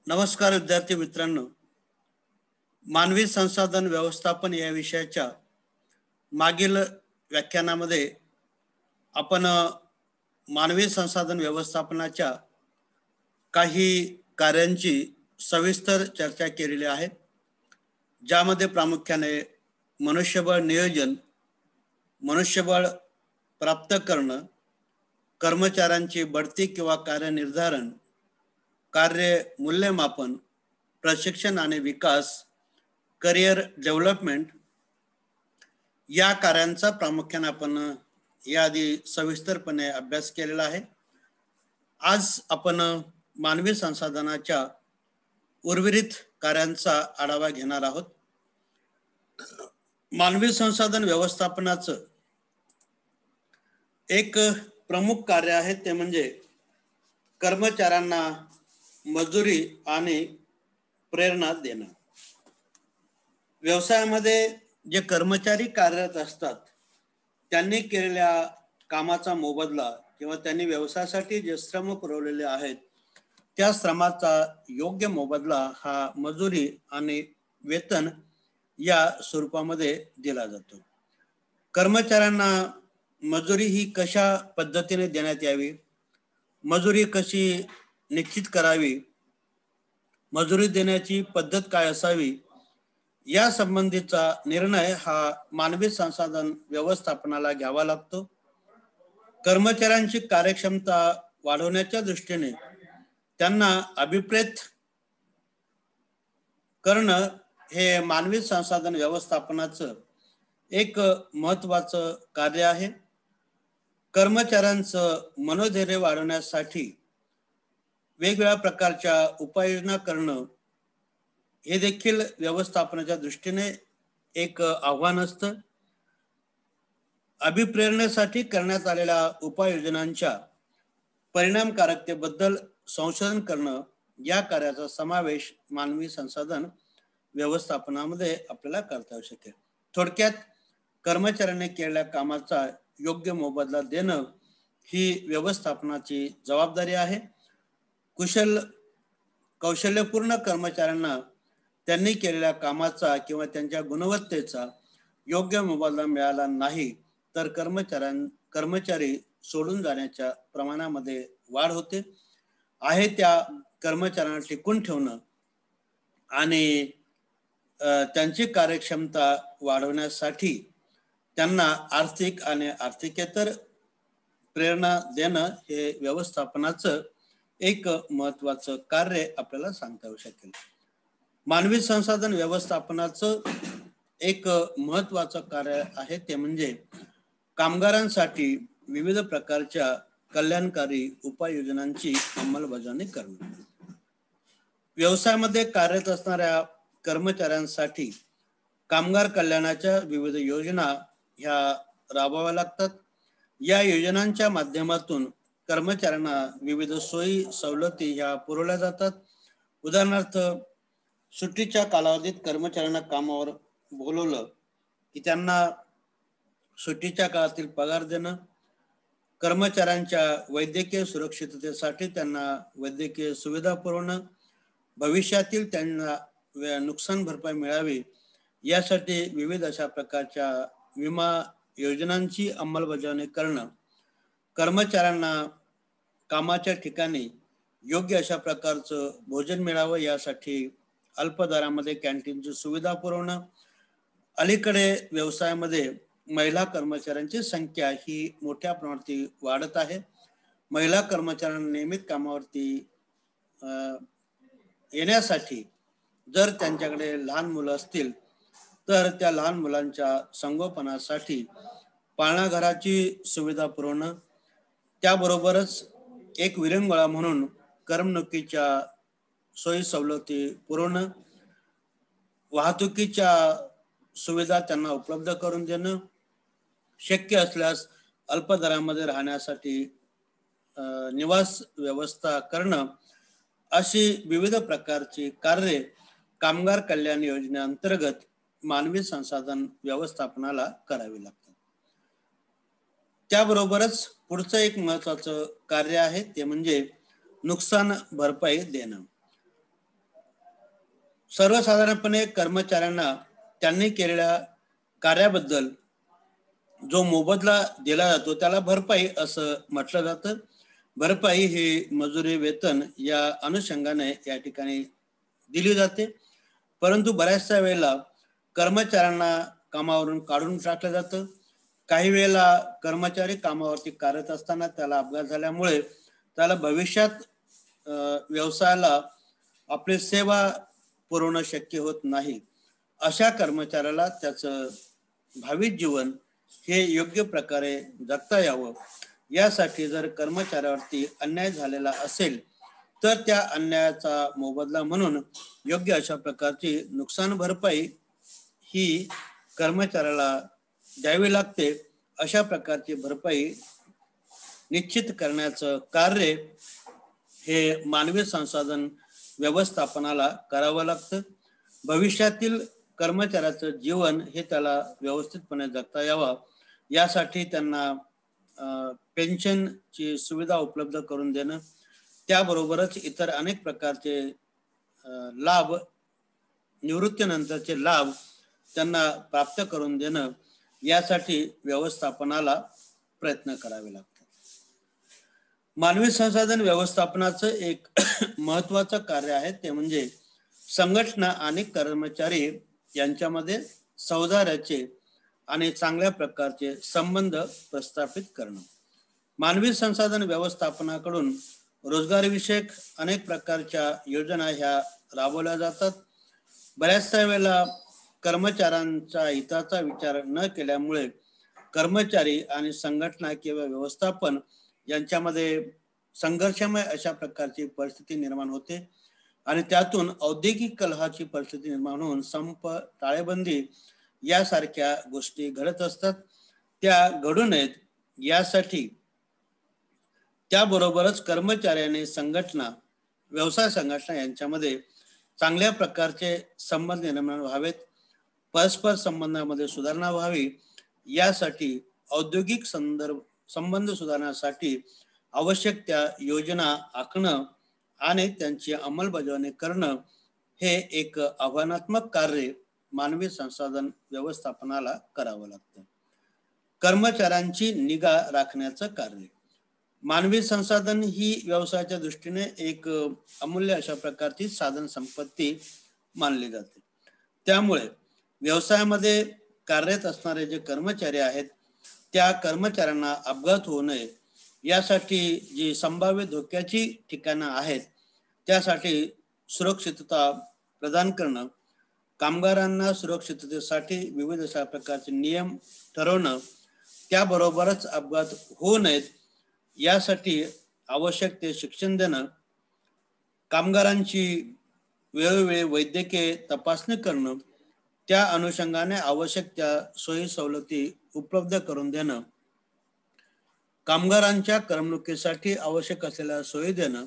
नमस्कार विद्यार्थी मित्रांनो, मानवी संसाधन व्यवस्थापन या विषयाच्या मागील व्याख्यानामध्ये आपण मानवी संसाधन व्यवस्थापनाच्या काही कार्यांची सविस्तर चर्चा केलेली आहे, ज्यामध्ये प्रामुख्याने मनुष्यबळ नियोजन, मनुष्यबळ प्राप्त करणं, कर्मचाऱ्यांची बढती किंवा कार्यनिर्धारण, कार्य मूल्यमापन, प्रशिक्षण आणि विकास, करिअर डेव्हलपमेंट या कार्यांचा प्रामुख्याने आपण याआधी सविस्तरपणे अभ्यास केलेला आहे. आज आपण मानवी संसाधनाच्या उर्वरित कार्यांचा आढावा घेणार आहोत. मानवी संसाधन व्यवस्थापनाचं एक प्रमुख कार्य आहे ते म्हणजे कर्मचाऱ्यांना मजुरी आणि प्रेरणा देणं. व्यवसायामध्ये जे कर्मचारी कार्यरत असतात त्यांनी केलेल्या कामाचा मोबदला किंवा त्यांनी व्यवसायासाठी जे श्रम पुरवलेले आहेत त्या श्रमाचा योग्य मोबदला हा मजुरी आणि वेतन या स्वरूपामध्ये दिला जातो. कर्मचाऱ्यांना मजुरी ही कशा पद्धतीने देण्यात यावी, मजुरी कशी निश्चित करावी, मजुरी देण्याची पद्धत काय असावी या संबंधीचा निर्णय हा मानवी संसाधन व्यवस्थापनाला घ्यावा लागतो. कर्मचाऱ्यांची कार्यक्षमता वाढवण्याच्या दृष्टीने त्यांना अभिप्रेत करणं हे मानवी संसाधन व्यवस्थापनाचं एक महत्त्वाचं कार्य आहे. कर्मचाऱ्यांचं मनोधैर्य वाढवण्यासाठी वेगवेगळ्या प्रकारच्या उपाययोजना करणं हे देखील व्यवस्थापनाच्या दृष्टीने एक आव्हान असतं. अभिप्रेरणेसाठी करण्यात आलेल्या उपाययोजनांच्या परिणामकारकतेबद्दल संशोधन करणं या कार्याचा समावेश मानवी संसाधन व्यवस्थापनामध्ये आपल्याला करता येऊ शकेल. थोडक्यात कर्मचाऱ्यांनी केलेल्या कामाचा योग्य मोबदला देणं ही व्यवस्थापनाची जबाबदारी आहे. कौशल्यपूर्ण कर्मचाऱ्यांना त्यांनी केलेल्या कामाचा किंवा त्यांच्या गुणवत्तेचा योग्य मोबदला मिळाला नाही तर कर्मचारी सोडून जाण्याच्या प्रमाणामध्ये वाढ होते. आहे त्या कर्मचाऱ्यांना टिकून ठेवणं आणि त्यांची कार्यक्षमता वाढवण्यासाठी त्यांना आर्थिक आणि आर्थिकेतर प्रेरणा देणं हे व्यवस्थापनाचं एक महत्त्वाचं कार्य आपल्याला सांगता येऊ शकेल. मानवी संसाधन व्यवस्थापनाचं एक महत्त्वाचं कार्य आहे ते म्हणजे कामगारांसाठी विविध प्रकारच्या कल्याणकारी उपाययोजनांची अंमलबजावणी करणे. व्यवसायामध्ये कार्यरत असणाऱ्या कर्मचाऱ्यांसाठी कामगार कल्याणाच्या विविध योजना ह्या राबवाव्या लागतात. या योजनांच्या माध्यमातून कर्मचाऱ्यांना विविध सोयी सवलती ह्या पुरवल्या जातात. उदाहरणार्थ, सुट्टीच्या कालावधीत कर्मचाऱ्यांना कामावर बोलवलं की त्यांना सुट्टीच्या काळातील पगार देणं, कर्मचाऱ्यांच्या वैद्यकीय सुरक्षिततेसाठी त्यांना वैद्यकीय सुविधा पुरवणं, भविष्यातील त्यांना नुकसान भरपाई मिळावी यासाठी विविध अशा प्रकारच्या विमा योजनांची अंमलबजावणी करणं, कर्मचाऱ्यांना कामाच्या ठिकाणी योग्य अशा प्रकारचं भोजन मिळावं यासाठी अल्प दरामध्ये कॅन्टीनची सुविधा पुरवणं. अलीकडे व्यवसायामध्ये महिला कर्मचाऱ्यांची संख्या ही मोठ्या प्रमाणात वाढत आहे. महिला कर्मचाऱ्यांना नियमित कामावरती येण्यासाठी जर त्यांच्याकडे लहान मुलं असतील तर त्या लहान मुलांच्या संगोपनासाठी पाळणाघराची सुविधा पुरवणं, त्याबरोबरच एक विरंगुळा म्हणून करमणुकीच्या सोयी सवलती पुरवणं, वाहतुकीच्या सुविधा त्यांना उपलब्ध करून देणं, शक्य असल्यास अल्प दरामध्ये राहण्यासाठी निवास व्यवस्था करणं, अशी विविध प्रकारची कार्ये कामगार कल्याण योजनेअंतर्गत मानवी संसाधन व्यवस्थापनाला करावी लागतात. त्याबरोबरच पुढचं एक महत्त्वाचं कार्य आहे ते म्हणजे नुकसान भरपाई देणं. सर्वसाधारणपणे कर्मचाऱ्यांना त्यांनी केलेल्या कार्याबद्दल जो मोबदला दिला जातो त्याला भरपाई असं म्हटलं जातं. भरपाई ही मजुरी, वेतन या अनुषंगाने या ठिकाणी दिली जाते. परंतु बऱ्याचशा वेळेला कर्मचाऱ्यांना कामावरून काढून टाकलं जातं. काही वेळेला कर्मचारी कामावरती कार्यरत असताना त्याला अपघात झाल्यामुळे त्याला भविष्यात व्यवसायाला आपली सेवा पुरवणं शक्य होत नाही. अशा कर्मचाऱ्याला त्याचं भावी जीवन हे योग्य प्रकारे जगता यावं यासाठी जर कर्मचाऱ्यावरती अन्याय झालेला असेल तर त्या अन्यायाचा मोबदला म्हणून योग्य अशा प्रकारची नुकसान भरपाई ही कर्मचाऱ्याला द्यावी लागते. अशा प्रकारची भरपाई निश्चित करण्याचं कार्य हे मानवी संसाधन व्यवस्थापनाला करावं लागतं. भविष्यातील कर्मचाऱ्याचं जीवन हे त्याला व्यवस्थितपणे जगता यावं यासाठी त्यांना पेन्शनची सुविधा उपलब्ध करून देणं, त्याबरोबरच इतर अनेक प्रकारचे लाभ, निवृत्तीनंतरचे लाभ त्यांना प्राप्त करून देणं यासाठी व्यवस्थापनाला प्रयत्न करावे लागतात. मानवी संसाधन व्यवस्थापनाचं एक महत्वाचं कार्य आहे ते म्हणजे संघटना आणि कर्मचारी यांच्यामध्ये सौहार्दाचे आणि चांगल्या प्रकारचे संबंध प्रस्थापित करणं. मानवी संसाधन व्यवस्थापनाकडून रोजगारविषयक अनेक प्रकारच्या योजना ह्या राबवल्या जातात. बऱ्याचशा वेळेला कर्मचाऱ्यांच्या हिताचा विचार न केल्यामुळे कर्मचारी आणि संघटना किंवा व्यवस्थापन यांच्यामध्ये संघर्षमय अशा प्रकारची परिस्थिती निर्माण होते आणि त्यातून औद्योगिक कलहाची परिस्थिती निर्माण होऊन संप, टाळेबंदी यासारख्या गोष्टी घडत असतात. त्या घडू नयेत यासाठी त्याबरोबरच कर्मचाऱ्यांनी संघटना, व्यवसाय संघटना यांच्यामध्ये चांगल्या प्रकारचे संबंध निर्माण व्हावेत, परस्पर संबंधामध्ये सुधारणा व्हावी यासाठी औद्योगिक संबंध सुधारण्यासाठी आवश्यक त्या योजना आखणं आणि त्यांची अंमलबजावणी करणं हे एक आव्हानात्मक कार्य मानवी संसाधन व्यवस्थापनाला करावं लागतं. कर्मचाऱ्यांची निगा राखण्याचं कार्य. मानवी संसाधन ही व्यवसायाच्या दृष्टीने एक अमूल्य अशा प्रकारची साधन संपत्ती मानली जाते. त्यामुळे व्यवसायामध्ये कार्यरत असणारे जे कर्मचारी आहेत त्या कर्मचाऱ्यांना अपघात होऊ नये यासाठी जी संभाव्य धोक्याची ठिकाणं आहेत त्यासाठी सुरक्षितता प्रदान करणं, कामगारांना सुरक्षिततेसाठी विविध अशा प्रकारचे नियम ठरवणं, त्याबरोबरच अपघात होऊ नयेत यासाठी आवश्यक ते शिक्षण देणं, कामगारांची वेळोवेळी वैद्यकीय तपासणी करणं, त्या अनुषंगाने आवश्यक त्या सोयी सवलती उपलब्ध करून देणं, कामगारांच्या करमणुकीसाठी आवश्यक असलेल्या सोयी देणं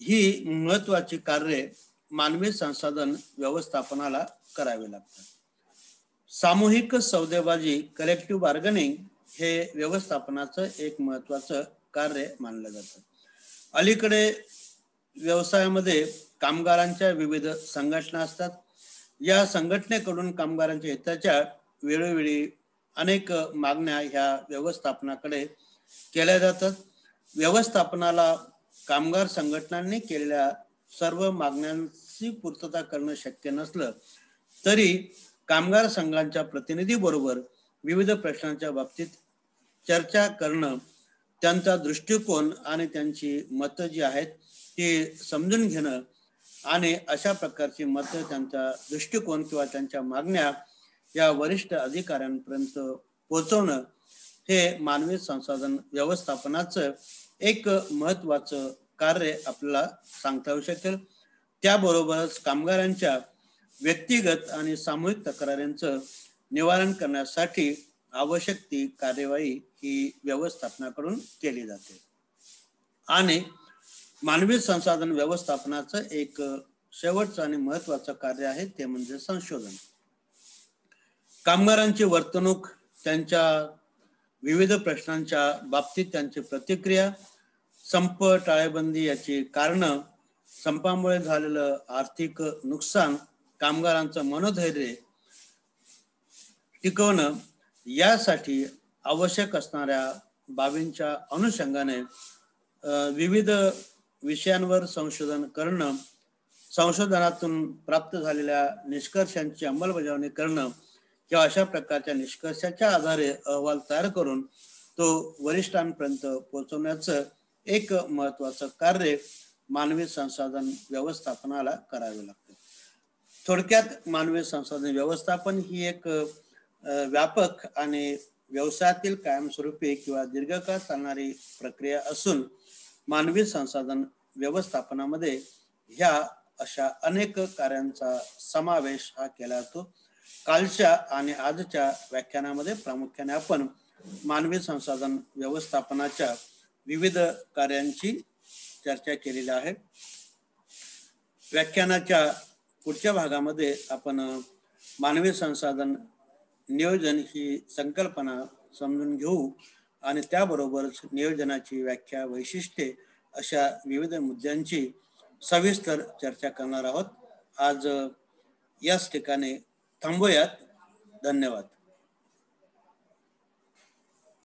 ही महत्वाची कार्ये मानवी संसाधन व्यवस्थापनाला करावे लागतात. सामूहिक सौदेबाजी, कलेक्टिव्ह बार्गेनिंग हे व्यवस्थापनाचं एक महत्वाचं कार्य मानलं जातं. अलीकडे व्यवसायामध्ये कामगारांच्या विविध संघटना असतात. या संघटनेकडून कामगारांच्या हिताच्या वेळोवेळी अनेक मागण्या ह्या व्यवस्थापनाकडे केल्या जातात. व्यवस्थापनाला कामगार संघटनांनी केलेल्या सर्व मागण्यांची पूर्तता करणं शक्य नसलं तरी कामगार संघांच्या प्रतिनिधी बरोबर विविध प्रश्नांच्या बाबतीत चर्चा करणं, त्यांचा दृष्टिकोन आणि त्यांची मतं जी आहेत ती समजून घेणं आणि अशा प्रकारची मतं, त्यांचा दृष्टिकोन किंवा त्यांच्या मागण्या या वरिष्ठ अधिकाऱ्यांपर्यंत पोहोचवणं हे मानवी संसाधन व्यवस्थापनाचं एक महत्वाचं कार्य आपल्याला सांगता येऊ शकेल. त्याबरोबरच कामगारांच्या व्यक्तिगत आणि सामूहिक तक्रारींचं निवारण करण्यासाठी आवश्यक ती कार्यवाही ही व्यवस्थापनाकडून केली जाते. आणि मानवी संसाधन व्यवस्थापनाचं एक शेवटचं आणि महत्वाचं कार्य आहे ते म्हणजे संशोधन. कामगारांची वर्तणूक, त्यांच्या विविध प्रश्नांच्या बाबतीत त्यांची प्रतिक्रिया, संप, टाळेबंदी याची कारणं संपामुळे झालेलं आर्थिक नुकसान, कामगारांचं मनोधैर्य टिकवणं यासाठी आवश्यक असणाऱ्या बाबींच्या अनुषंगाने विविध विषयांवर संशोधन करणं, संशोधनातून प्राप्त झालेल्या निष्कर्षांची अंमलबजावणी करणं किंवा अशा प्रकारच्या निष्कर्षाच्या आधारे अहवाल तयार करून तो वरिष्ठांपर्यंत पोहोचवण्याचं एक महत्वाचं कार्य मानवी संसाधन व्यवस्थापनाला करावे लागते. थोडक्यात मानवी संसाधन व्यवस्थापन ही एक व्यापक आणि व्यवसायातील कायमस्वरूपी किंवा दीर्घकाळ चालणारी प्रक्रिया असून मानवी संसाधन व्यवस्थापनामध्ये ह्या अशा अनेक कार्यांचा समावेश हा केला जातो. कालच्या आणि आजच्या व्याख्यानामध्ये प्रामुख्याने आपण मानवी संसाधन व्यवस्थापनाच्या विविध कार्यांची चर्चा केलेली आहे. व्याख्यानाच्या पुढच्या भागामध्ये आपण मानवी संसाधन नियोजन ही संकल्पना समजून घेऊ आणि त्याबरोबरच नियोजनाची व्याख्या, वैशिष्ट्ये अशा विविध मुद्द्यांची सविस्तर चर्चा करणार आहोत. आज याच ठिकाणी थांबूयात. धन्यवाद.